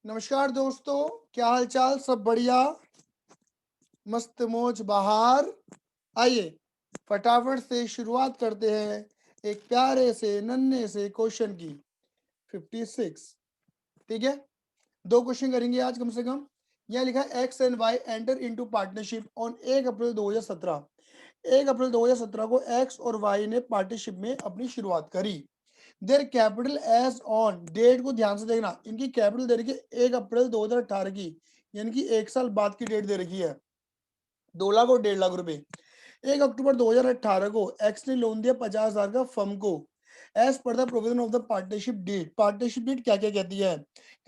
नमस्कार दोस्तों, क्या हाल चाल? सब बढ़िया, मस्त मौज बहार। आइए फटाफट से शुरुआत करते हैं एक प्यारे से नन्हे से क्वेश्चन की। 56, ठीक है। दो क्वेश्चन करेंगे आज कम से कम। यहाँ लिखा है X and Y enter into partnership on 1 अप्रैल 2017। 1 अप्रैल 2017 को एक्स और वाई ने पार्टनरशिप में अपनी शुरुआत करी। Their capital as on, date को ध्यान से देखना, इनकी कैपिटल दे रखी है 1 अप्रैल 2018 की, यानी कि 1 साल बाद की डेट दे रखी है। 2 लाख और 1.5 लाख रुपए। 1 अक्टूबर 2018 को एक्स ने लोन दिया 50,000 का फर्म को। As per the provision of the partnership deed, partnership deed क्या क्या कहती है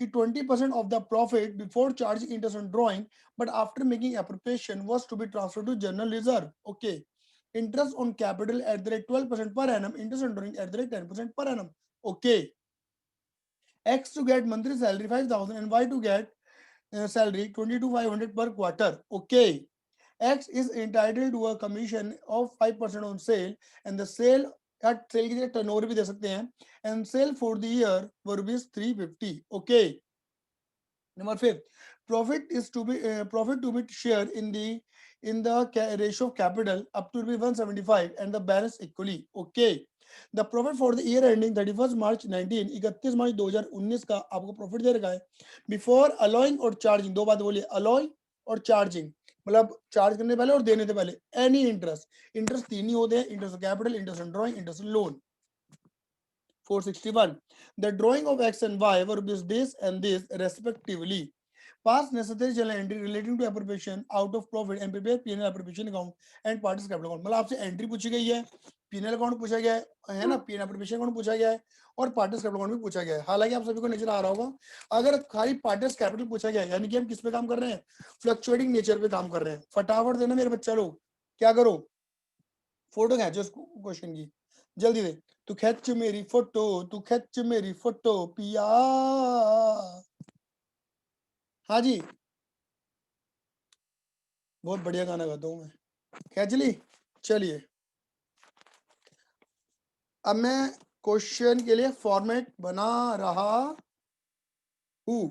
कि 20% of the profit before charging interest on drawing but after making appropriation was to be transferred to general reserve. Okay. Interest on capital at the rate 12% per annum, interest on drawing at the rate 10% per annum. Okay. X to get monthly salary 5,000 and Y to get salary 22,500 per quarter. Okay. X is entitled to a commission of 5% on sale and the sale at sale की turnover भी दे सकते हैं and sale for the year were rupees 350. Okay. Number 5, profit to be shared in the ratio of capital up to 175 and the balance equally. Okay. The profit for the year ending 31st March 19, 31 मार्च 2019 का आपको profit दे रखा है before allowing और charging. दो बात बोलिए, allowing और charging, मतलब चार्ज करने पहले और देने से पहले एनी इंटरेस्ट। इंटरेस्ट तीन ही होते हैं, interest capital, interest on drawing, interest loan. 461, the drawing of x and y were this and this respectively. Pass necessary journal entry relating to appropriation out of profit and prepare P&L appropriation account and parties capital account। मतलब आपसे entry पूछी गई है, P&L account पूछा गया है ना, P&L appropriation account पूछा गया है और पार्टीज कैपिटल अकाउंट भी पूछा गया है। हालांकि आप सभी को नजर आ रहा होगा, अगर खाली पार्टीज कैपिटल पूछा गया है यानी कि हम किस पे काम कर रहे हैं, फ्लक्चुएटिंग नेचर पे काम कर रहे हैं। फटाफट देना मेरे बच्चा लोग, क्या करो, फोटो खींचो इस क्वेश्चन की जल्दी से। तू खींच मेरी फोटो, तू खींच मेरी फोटो पिया। हाँ जी, बहुत बढ़िया गाना गाता हूँ मैं। खींच ली। चलिए अब मैं क्वेश्चन के लिए फॉर्मेट बना रहा हूँ,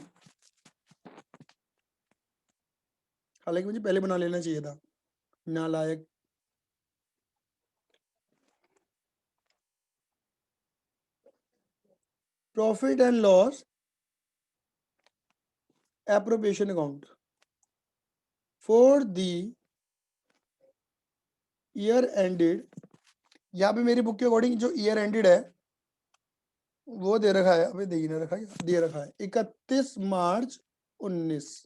हालांकि मुझे पहले बना लेना चाहिए था, नालायक। Profit and loss appropriation account for the year ended. यहाँ पे मेरी बुक के अकॉर्डिंग जो ईयर एंडेड है वो दे रखा है, अभी दे रखा है, दे रखा है 31 मार्च 19।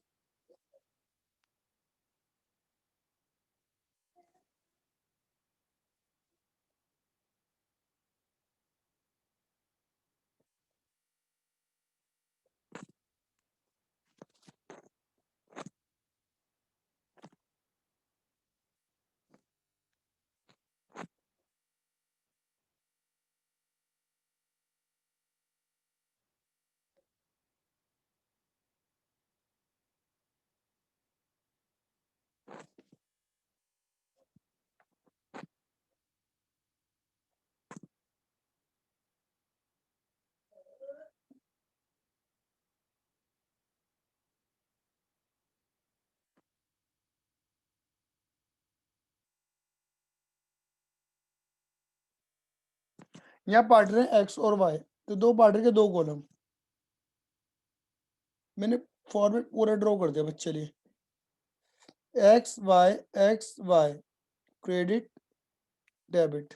यहाँ पार्टनर है एक्स और वाई, तो दो पार्टनर के दो कॉलम। मैंने फॉर्मेट पूरा ड्रॉ कर दिया बच्चे लिए। X Y credit debit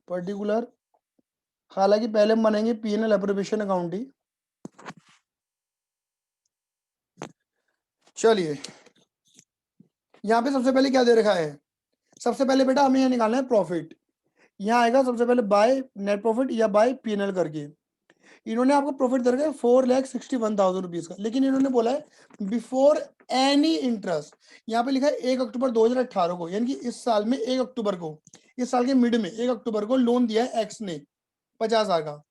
particular. हालांकि पहले हम बनाएंगे P&L एप्रोप्रिएशन अकाउंट ही। चलिए यहाँ पे सबसे पहले क्या दे रखा है, सबसे पहले बेटा हमें यहाँ निकालना है प्रॉफिट। यहाँ आएगा सबसे पहले बाय नेट प्रॉफिट या बाय P&L करके। इन्होंने आपको प्रॉफिट दे रखा है 4,61,000 रुपीज का, लेकिन इन्होंने बोला है बिफोर एनी इंटरेस्ट। यहाँ पे लिखा है 1 अक्टूबर 2018 को, यानी कि इस साल में 1 अक्टूबर को, इस साल के मिड में 1 अक्टूबर को लोन दिया है एक्स ने 50,000 का।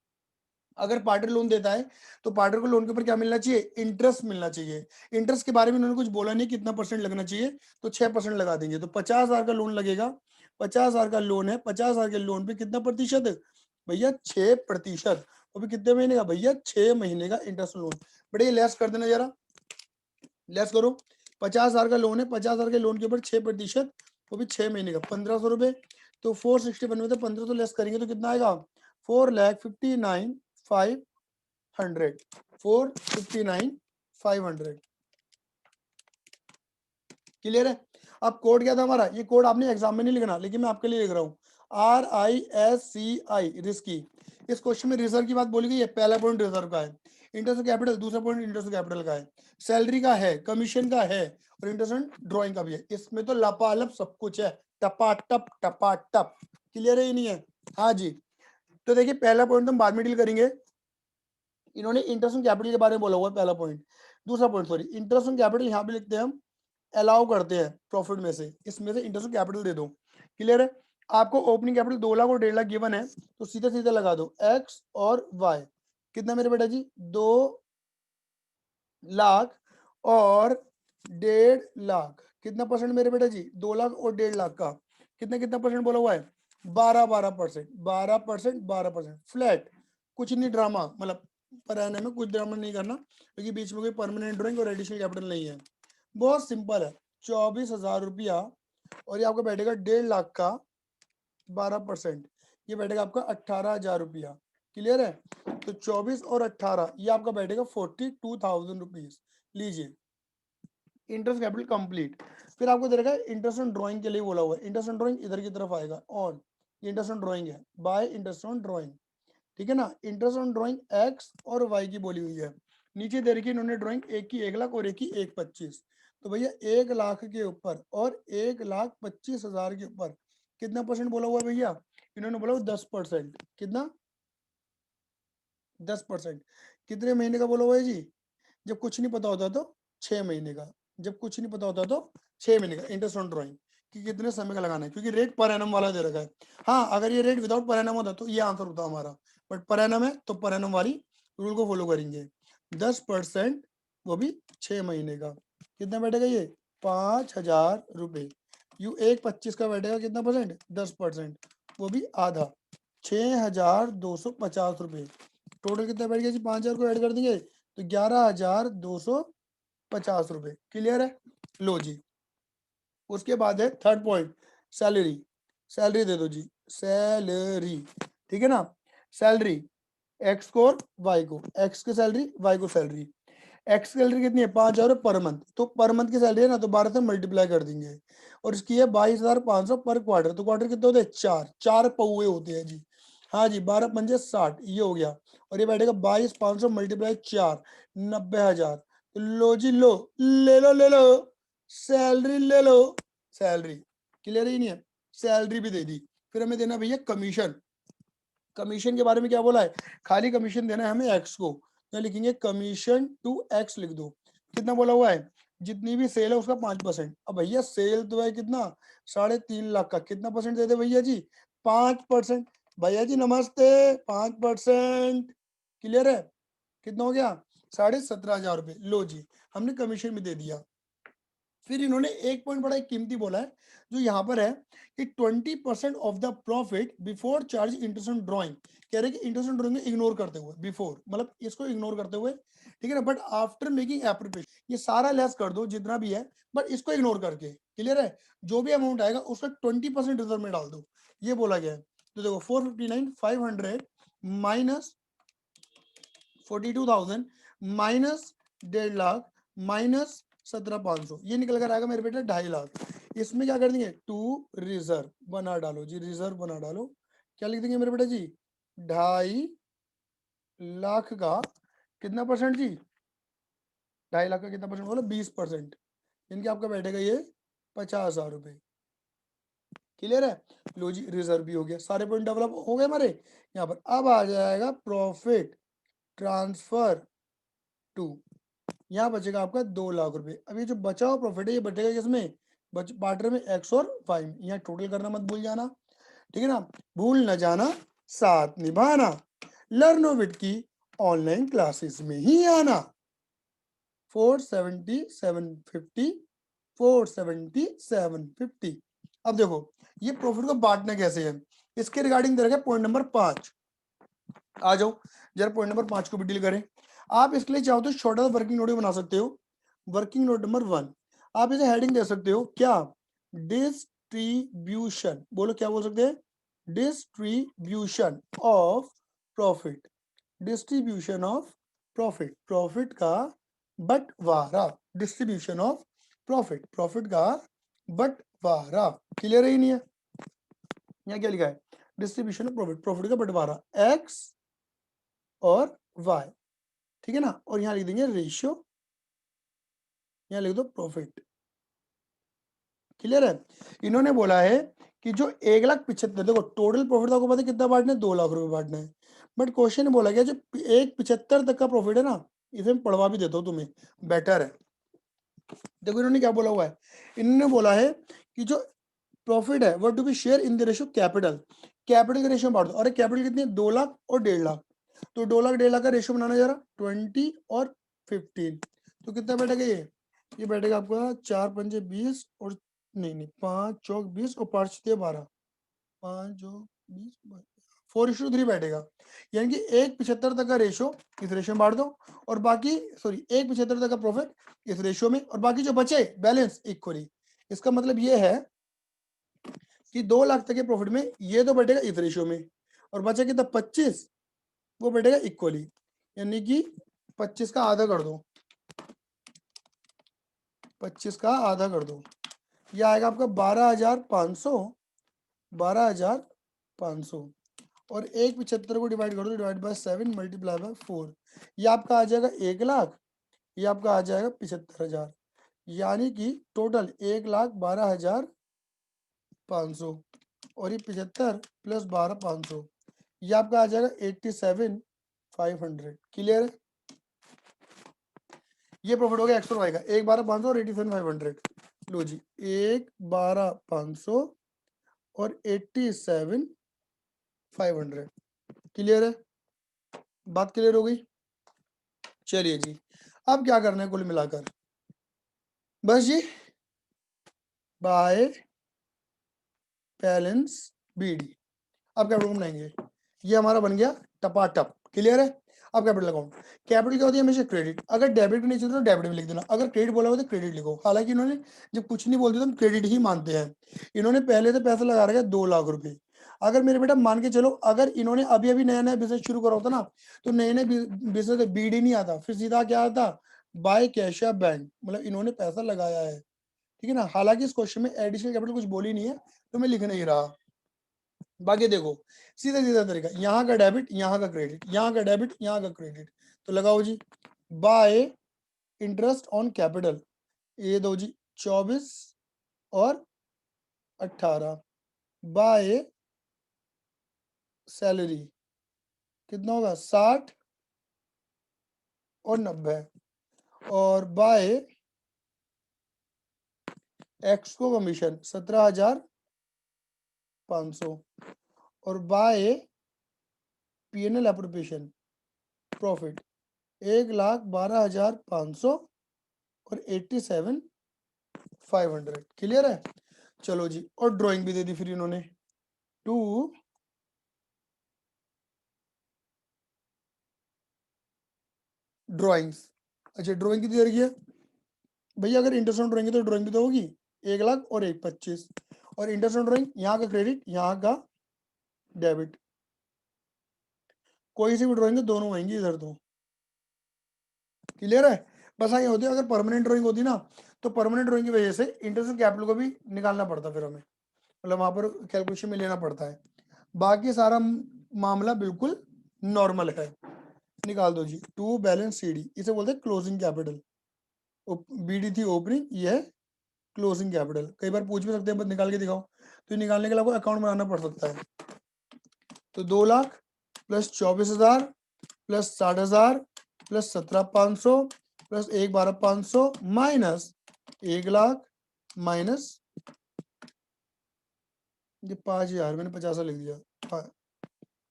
अगर पार्टनर लोन देता है तो पार्टनर को लोन के ऊपर क्या मिलना चाहिए, इंटरेस्ट मिलना चाहिए। इंटरेस्ट के बारे में उन्होंने कुछ बोला नहीं कितना परसेंट लगना चाहिए, तो 6% लगा देंगे, तो 50,000 का लोन लगेगा। 50,000 का लोन है, 50,000 के लोन पे कितना प्रतिशत, भैया 6%, वो भी कितने महीने का भैया 6 महीने का इंटरेस्ट लोन। बेटा ये लेस कर देना जरा, लेस करो। 50,000 का लोन है, 50,000 के लोन के ऊपर 6%, वो भी 6 महीने का 1,500 रुपए। तो 461 में तो 1500 लेस करेंगे तो कितना आएगा 4,59,500, 4,59,500। क्लियर है। अब कोड क्या था हमारा, ये कोड आपने एग्जाम में नहीं लिखना, लेकिन मैं आपके लिए लिख रहा हूँ, RISCI, रिस्की। इस क्वेश्चन में रिजर्व की बात बोली गई है, पहला पॉइंट रिजर्व का है, इंटरेस्ट कैपिटल दूसरा पॉइंट इंटरेस्ट कैपिटल का है, सैलरी का है, कमीशन का है, और इंटरेस्ट ड्रॉइंग का भी है। इसमें तो लपालप सब कुछ है, टपाटप टपाटप। क्लियर है ये नहीं है? हाँ जी। तो देखिए पहला पॉइंट तो हम बाद में डील करेंगे, इन्होंने इंटरेस्ट कैपिटल के बारे में बोला हुआ है, पहला पॉइंट। दूसरा पॉइंट सॉरी, इंटरेस्ट कैपिटल यहाँ पे लिखते हैं हम, अलाउ करते हैं प्रॉफिट में से, इसमें से इंटरेस्ट कैपिटल दे दो। क्लियर है। आपको ओपनिंग कैपिटल 2 लाख और 1.5 लाख गिवन है, तो सीधे सीधे लगा दो एक्स और वाई। कितना मेरे बेटा जी 2 लाख और 1.5 लाख। कितना परसेंट मेरे बेटा जी 2 लाख और 1.5 लाख का कितना कितना परसेंट बोला हुआ है 12% 12% फ्लैट। कुछ नहीं ड्रामा, मतलब पर आने में कुछ ड्रामा नहीं करना, क्योंकि बीच में कोई परमानेंट ड्राइंग और एडिशनल कैपिटल नहीं है, बहुत सिंपल है। 24,000 रुपया और ये आपका बैठेगा 1.5 लाख का 12%, ये बैठेगा आपका 18,000 रुपया। क्लियर है। तो 24 और 18 ये आपका बैठेगा 42,000 रुपीज। लीजिए इंटरेस्ट कैपिटल कंप्लीट। फिर आपको दे रखा है इंटरेस्ट ऑन ड्राइंग के लिए बोला हुआ है, इंटरेस्ट ऑन ड्राइंग इधर की तरफ आएगा, ऑन इंटरेस्ट ऑन ड्राइंग है, बाय इंटरेस्ट ऑन ड्राइंग। ठीक है ना। इंटरेस्ट ऑन ड्राइंग एक्स और वाई की बोली हुई है। नीचे दे रखी इन्होंने ड्राइंग, एक की 1 लाख और एक की 1,25,000। तो भैया 1 लाख के ऊपर और 1,25,000 के ऊपर कितना परसेंट बोला हुआ है भैया, इन्होंने बोला 10%। कितना 10%। कितने महीने का बोला हुआ है जी, जब कुछ नहीं पता होता तो 6 महीने का, जब कुछ नहीं पता होता तो 6 महीने का इंटरेस्ट ऑन ड्राइंग, कि कितने समय का लगाना है, क्योंकि रेट पर एनम वाला दे रखा है। हाँ अगर ये रेट विदाउट पर एनम होता तो ये आंसर होता हमारा, बट पर एनम है तो पर एनम वाली रूल को फॉलो करेंगे। 10%, वो भी 6 महीने का, कितना बैठेगा ये 5,000 रुपये। यू 1,25,000 का बैठेगा कितना परसेंट 10%, वो भी आधा 6,250 रुपये। टोटल कितना बैठ गया जी 5,000 को ऐड कर देंगे तो 11,250 रुपए। क्लियर है। लो जी उसके बाद है थर्ड पॉइंट, सैलरी। सैलरी दे दो जी, सैलरी। ठीक है ना। सैलरी एक्स को और वाई को, एक्स की सैलरी वाई को सैलरी। एक्स की सैलरी कितनी है 5,000 पर मंथ, तो पर मंथ की सैलरी है ना तो 12 से मल्टीप्लाई कर देंगे, और इसकी है 22,500 पर क्वार्टर। तो क्वार्टर कितने होते हैं 4 पौए होते हैं जी। हाँ जी 12 पंजे 60, ये हो गया। और ये बैठेगा 22,500 मल्टीप्लाई 4, 90,000। तो लो जी लो, ले लो सैलरी ले लो, सैलरी। क्लियर ही नहीं है, सैलरी भी दे दी। फिर हमें देना भैया कमीशन। कमीशन के बारे में क्या बोला है, खाली कमीशन देना है हमें एक्स को, तो लिखेंगे कमीशन टू एक्स लिख दो। कितना बोला हुआ है, जितनी भी सेल है उसका 5%। अब भैया सेल तो है कितना 3.5 लाख का, कितना परसेंट दे दे भैया जी 5%। भैया जी नमस्ते 5%। क्लियर है। कितना हो गया 17,500 रुपये। लो जी हमने कमीशन भी दे दिया। फिर इन्होंने एक पॉइंट बड़ा एक कीमती बोला है, जो यहाँ पर है कि 20% of the profit before charge interest on drawing. कह रहे कि इंटरेस्ट ऑन ड्रॉइंग इग्नोर करते हुए, बिफोर मतलब इसको इग्नोर करते हुए, ठीक है ना, बट आफ्टर मेकिंग एप्रोप्रिएशन, ये सारा लेस कर दो जितना भी है, बट इसको इग्नोर करके। क्लियर है। जो भी अमाउंट आएगा उसका 20% रिजर्व में डाल दो, ये बोला गया है। तो देखो 459,500 माइनस 42,000 माइनस 1.5 लाख माइनस 17,500, ये निकल कर आएगा मेरे बेटे 2.5 लाख। इसमें क्या कर देंगे टू रिजर्व बना डालो जी, रिजर्व बना डालो। क्या लिख देंगे मेरे बेटा जी 2.5 लाख का कितना परसेंट जी, 2.5 लाख का कितना परसेंट बोलो 20%, इनके आपका बैठेगा ये 50,000 रुपए। क्लियर है। लो जी रिजर्व भी हो गया, सारे पॉइंट डेवलप हो गए हमारे यहाँ पर। अब आ जाएगा प्रॉफिट ट्रांसफर टू, यहाँ बचेगा आपका 2 लाख रुपए। अब ये जो बचा हुआ प्रॉफिट है ये बचेगा किसमें पार्टनर में एक्स और वाई में, यहाँ टोटल करना मत भूल जाना। ठीक है ना। भूल न जाना साथ निभाना, लर्नोविट की ऑनलाइन क्लासेस में ही आना। 47750 47750। अब देखो ये प्रॉफिट को बांटना कैसे है, इसके रिगार्डिंग दे रखा है पॉइंट नंबर 5। आ जाओ जरा पॉइंट नंबर 5 को भी डील करें। आप इसके लिए चाहो तो छोटा सा वर्किंग नोट भी बना सकते हो। वर्किंग नोट नंबर 1 आप इसे हेडिंग दे सकते हो क्या, डिस्ट्रीब्यूशन। बोलो क्या बोल सकते हैं, distribution of profit. Distribution of profit, profit का बंटवारा। डिस्ट्रीब्यूशन ऑफ प्रॉफिट, प्रॉफिट का बंटवारा। क्लियर है ही नहीं है, यहाँ क्या लिखा है, डिस्ट्रीब्यूशन ऑफ प्रॉफिट, प्रॉफिट का बंटवारा एक्स और वाई, ठीक है ना। और यहाँ लिख देंगे रेशियो, यहाँ लिख दो प्रॉफिट। क्लियर है। इन्होंने बोला है कि जो 1,75,000, देखो टोटल प्रॉफिट आपको पता है कितना बांटना है, 2 लाख रुपए बांटना है। बट क्वेश्चन बोला गया जो 1,75 तक का प्रॉफिट है ना, इसे मैं पढ़वा भी देता हूँ तुम्हें, बेटर है। देखो इन्होंने क्या बोला हुआ है, इन्होंने बोला है कि जो प्रॉफिट है वो to be share in the ratio capital, capital के रेशियो में बांट दो। अरे कैपिटल कितनी है, 2 लाख और 1.5 लाख, तो 2 लाख 1.5 लाख का रेशियो बनाना जरा, 20 और 15, तो कितना बैठेगा ये बैठेगा आपका 4×5 = 20 और नहीं नहीं 5×4 = 20 और 5×6 = 12, 5×4 = 20, 4:3 बैठेगा। यानी कि 1,75 तक का रेशियो इस रेशियो में बांट दो, और बाकी सॉरी 1,75 तक का प्रॉफिट इस रेशियो में, और बाकी जो बचे बैलेंस इक्वली। इसका मतलब ये है कि 2 लाख तक के प्रॉफिट में ये तो बैठेगा इस रेशियो में, और बचा कितना 25, वो बैठेगा इक्वली। यानी कि 25 का आधा कर दो, 25 का आधा कर दो, यह आएगा आपका 12,500, 12,500, और 1,75 को डिवाइड कर दो, डिवाइड बाय 7 मल्टीप्लाई बाय 4, ये आपका आ जाएगा 1 लाख, ये आपका आ जाएगा 75,000। यानी कि टोटल 1,12,500, और ये 75 + 12,500, ये आपका आ जाएगा 87,500। क्लियर है, ये प्रॉफिट हो गया एक्स और वाई का, 1,12,500 और 87,500। लो जी 1,12,500 और 87,500। क्लियर है, बात क्लियर हो गई। चलिए जी, अब क्या करना है कुल मिलाकर, बस जी बाय बैलेंस बीडी। अब कैपिटल बनाएंगे, ये हमारा बन गया टपाटप। क्लियर है। अब कैपिटल अकाउंट, कैपिटल क्या होती है हमेशा क्रेडिट, अगर डेबिट के नीचे तो डेबिट में लिख देना, अगर क्रेडिट बोला हो तो क्रेडिट लिखो। हालांकि इन्होंने जब कुछ नहीं बोलते तो हम क्रेडिट ही मानते हैं। इन्होंने पहले तो पैसा लगा रखा है 2 लाख रुपए। अगर मेरे बेटा मान के चलो, अगर इन्होंने अभी अभी नया नया बिजनेस शुरू करा होता ना, तो नए नए बिजनेस बीडी नहीं आता, फिर सीधा क्या आता, बाय कैश या बैंक, मतलब इन्होंने पैसा लगाया है, ठीक है ना। हालांकि इस क्वेश्चन में एडिशनल कैपिटल कुछ बोली नहीं है, तो मैं लिख नहीं रहा। बाकी देखो सीधा सीधा तरीका, यहाँ का डेबिट यहाँ का क्रेडिट, यहाँ का डेबिट यहाँ का क्रेडिट, तो लगाओ जी बाय इंटरेस्ट ऑन कैपिटल, ये दो जी 24 और 18, बाय सैलरी कितना होगा 60 और 90, और बाय एक्स को कमीशन 17,500, और बाय पीएनएल एप्रोप्रिएशन प्रॉफिट 1,12,500 और 87,500। क्लियर है। चलो जी, और ड्राइंग भी दे दी फिर इन्होंने, टू ड्राइंग्स। अच्छा ड्राइंग कितनी तरीके है भैया, अगर इंटरेस्ट ऑन ड्राइंग है तो ड्राइंग भी तो होगी, 1 लाख और 1,25, और इंटरेस्ट ऑन ड्राइंग यहाँ का क्रेडिट यहाँ का डेबिट, कोई सी भी ड्राइंग है दोनों आएंगी इधर तो। क्लियर है। बस हाँ ये होती है, अगर परमानेंट ड्राइंग होती ना, तो परमानेंट ड्राइंग की वजह से इंटरेस्ट ऑन कैपिटल को भी निकालना पड़ता, फिर हमें मतलब वहां पर कैलकुलेशन में लेना पड़ता है। बाकी सारा मामला बिल्कुल नॉर्मल है। निकाल दो जी, टू बैलेंस सीडी, इसे बोलते हैं क्लोजिंग कैपिटल। बीडी थी ओपनिंग, ये है क्लोजिंग कैपिटल। कई बार पूछ भी सकते हैं बस निकाल के दिखाओ, तो निकालने के लिए आपको अकाउंट बनाना पड़ सकता है। तो 2 lakh plus 24,000 plus 60,000 plus 17,500 plus 1,12,500 minus 1 lakh minus ये 5,000, मैंने 50 लिख दिया। हाँ,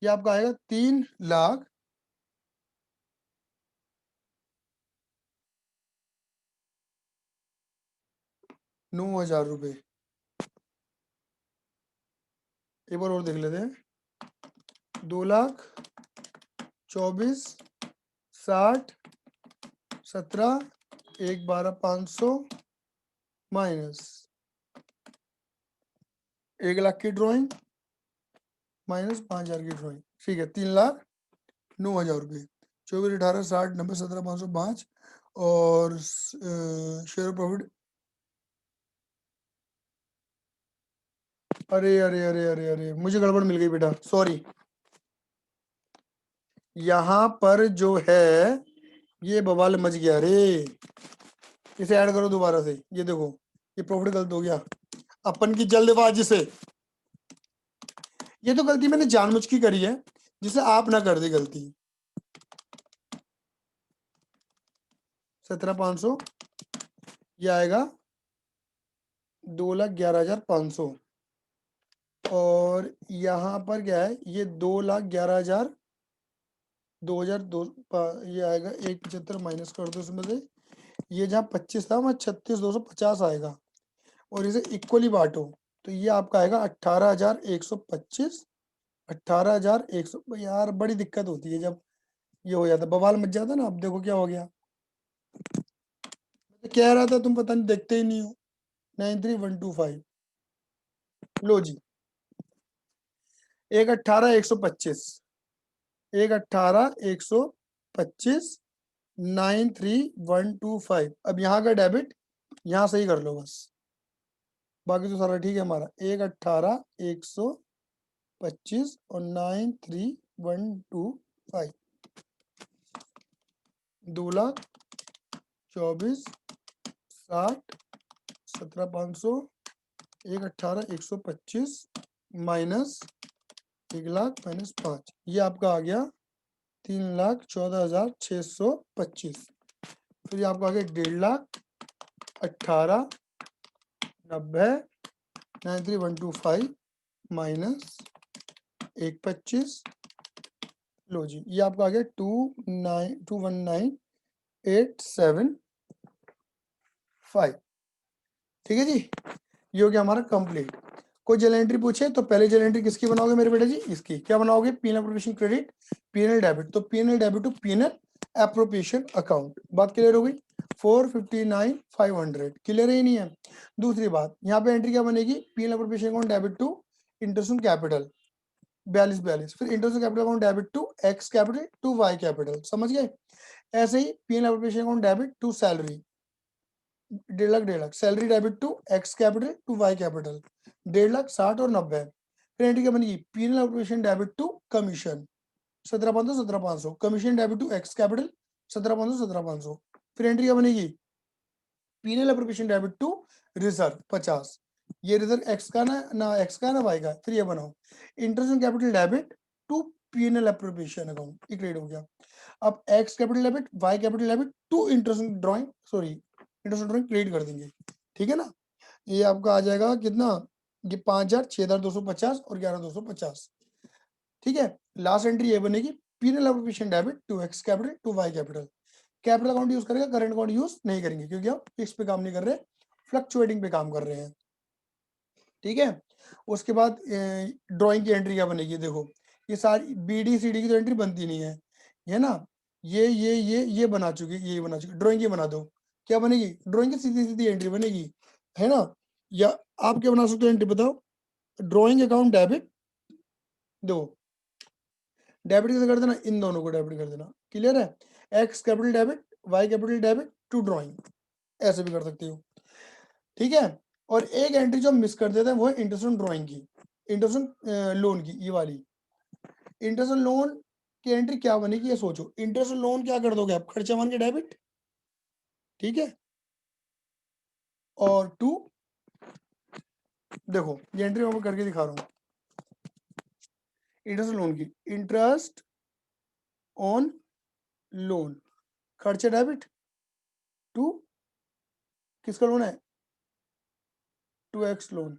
ये आपका आएगा 3,09,000 रुपये। एक बार और देख लेते हैं, 2 लाख 24 60 17 1 12 500 माइनस 1 लाख की ड्राइंग माइनस 5,000 की ड्राइंग, ठीक है, 3,09,000 रुपये। 24 18 60 90 17 505 और शेयर प्रॉफिट, अरे अरे अरे अरे अरे मुझे गड़बड़ मिल गई बेटा, सॉरी। यहाँ पर जो है ये बवाल मच गया रे, इसे ऐड करो दोबारा से। ये देखो ये प्रॉफिट गलत हो गया अपन की जल्दबाजी से। ये तो गलती मैंने जानबूझ की करी है, जिसे आप ना कर दे गलती। 17,500 ये आएगा 2,11,500 और यहाँ पर क्या है, ये 2,11,000 2,002 ये आएगा 1,75 माइनस कर दो इसमें से। ये जहाँ 25 था वहाँ 36,250 आएगा और इसे इक्वली बांटो तो ये आपका आएगा 18,125। 18,100 यार बड़ी दिक्कत होती है जब ये हो जाता, बवाल मच जाता ना। अब देखो क्या हो गया, मैं तो कह रहा था तुम पता नहीं देखते ही नहीं हो। 93,125 लो जी, 1,18,125 1,18,125 93,125। अब यहाँ का डेबिट यहाँ सही कर लो बस, बाकी तो सारा ठीक है हमारा। 1,18,125 और 93,125 2,24 60 17,500 1,18,125 माइनस 1,00,000 माइनस 5, ये आपका आ गया 3,14,625। फिर ये आपका आ गया 1,50,000 18,90 93,125 माइनस 1,25। लो जी ये आपका आ गया 2,19,875। ठीक है जी, ये हो गया हमारा कंप्लीट। कोई जर्नल एंट्री पूछे तो पहले जर्नल एंट्री किसकी बनाओगे मेरे बेटे जी, इसकी। क्या बनाओगे, PNL appropriation credit PNL debit, तो PNL debit to PNL appropriation account. बात क्लियर हो गई। 459,500 क्लियर है ही नहीं है। दूसरी बात यहाँ पे एंट्री क्या बनेगी, PNL appropriation account debit to interest on capital 42,42, फिर interest on capital account debit to X capital to Y capital, समझ गए। ऐसे ही PNL appropriation account debit to salary 1,50,000 salary debit to X capital to Y capital 1,50,000 60 और 90। फिर entry क्या बनेगी, PNL appropriation debit to commission 17,500 17,500, commission debit to X capital 17,500 17,500। फिर entry क्या बनेगी, PNL appropriation debit to reserve 50, ये reserve x का ना एक्स का ना वाई का। फिर ये बनाओ interest on capital debit to PNL appropriation account, ये क्रिएट हो गया। अब X capital debit Y capital debit to interest drawing sorry interest drawing create कर देंगे, ठीक है ना। ये आपका आ जाएगा कितना, ये 5,000 6,250 और 11,250, ठीक है। लास्ट एंट्री ये बनेगी PNL appropriation debit to X capital to Y capital. Capital account use करेगा, करंट अकाउंट यूज नहीं करेंगे क्योंकि हम फिक्स पे काम नहीं कर रहे, फ्लक्चुएटिंग पे काम कर रहे हैं, ठीक है। उसके बाद ड्राइंग की एंट्री क्या बनेगी, देखो ये सारी बीडी सीडी की तो एंट्री बनती नहीं है ना। ये बना चुकी, ये बना चुकी, ड्राइंग ये बना दो। क्या बनेगी, ड्राइंग की सीधी सीधी एंट्री बनेगी, है ना। या आप क्या बना सकते हो एंट्री बताओ, ड्राइंग अकाउंट डेबिट, दो डेबिट कैसे कर देना, इन दोनों को डेबिट कर देना, क्लियर है। X capital debit Y capital debit to drawing, ऐसे भी कर सकते हो, ठीक है। और एक एंट्री जो हम मिस कर देते हैं वो है इंटरेस्ट ऑन ड्राइंग की, इंटरेस्ट ऑन लोन की, ये वाली इंटरेस्ट ऑन लोन की एंट्री क्या बनेगी, ये सोचो। इंटरेस्ट ऑन लोन क्या कर दोगे आप, खर्चा मान के डेबिट, ठीक है। और टू, देखो ये एंट्री मैं करके दिखा रहा हूं, इंटरेस्ट ऑन लोन की, इंटरेस्ट ऑन लोन खर्चा डेबिट टू किसका लोन है, 2x लोन।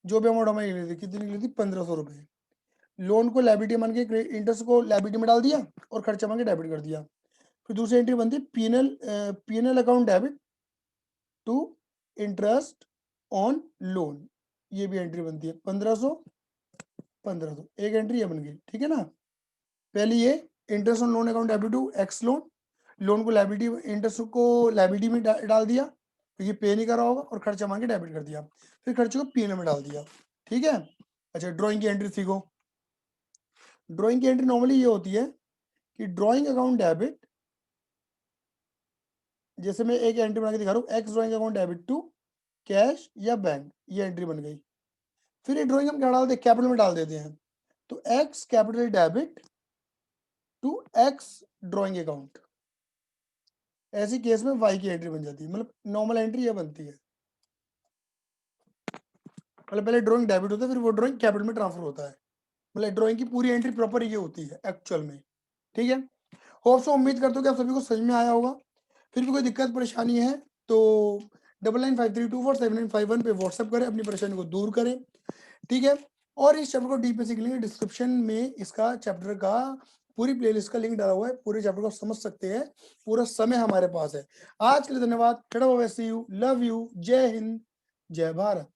जो भी अमाउंट हमें निकली थी, कितनी निकली थी, 1,500 रुपए। लोन को लायबिलिटी मान के, इंटरेस्ट को लायबिलिटी में डाल दिया और खर्चा मान के डेबिट कर दिया। फिर दूसरी एंट्री बनती है PNL account debit to interest on loan, ये भी एंट्री बनती है 1,500 1,500, एक एंट्री ये बन गई, ठीक है ना। पहले ये interest on loan account debit to X loan को लायबिलिटी, इंटरेस्ट को लायबिलिटी में डाल दिया क्योंकि पे नहीं करा होगा, और खर्चा मांगे डेबिट कर दिया, फिर खर्चे को पीएनएल में डाल दिया। ठीक है। अच्छा, ड्राइंग की एंट्री सीखो। ड्राइंग की एंट्री नॉर्मली ये होती है कि ड्राइंग अकाउंट डेबिट, जैसे मैं एक एंट्री बना के दिखा रहा हूँ, X drawing account debit to cash या बैंक, ये एंट्री बन गई। फिर ये ड्राइंग हम क्या डालते हैं, कैपिटल में डाल देते हैं, तो X capital debit to X drawing account, ऐसी केस में वाई की एंट्री बन जाती है। मतलब नॉर्मल एंट्री ये बनती है, मतलब पहले ड्राइंग डेबिट होता है, फिर वो ड्राइंग कैपिटल में ट्रांसफर होता है। मतलब ड्राइंग की पूरी एंट्री प्रॉपर ये होती है एक्चुअल में। ठीक है। होप सो, उम्मीद करता हूँ कि आप सभी को समझ में आया होगा। फिर भी कोई दिक्कत परेशानी है तो 9953247951 पे व्हाट्सएप करें, अपनी परेशानी को दूर करें। ठीक है। और इस चैप्टर को डीप में सीखने के लिए डिस्क्रिप्शन में इसका चैप्टर का पूरी प्लेलिस्ट का लिंक डाला हुआ है, पूरे चैप्टर को समझ सकते हैं, पूरा समय हमारे पास है। आज के लिए धन्यवाद। सी यू, लव यू, जय हिंद, जय भारत।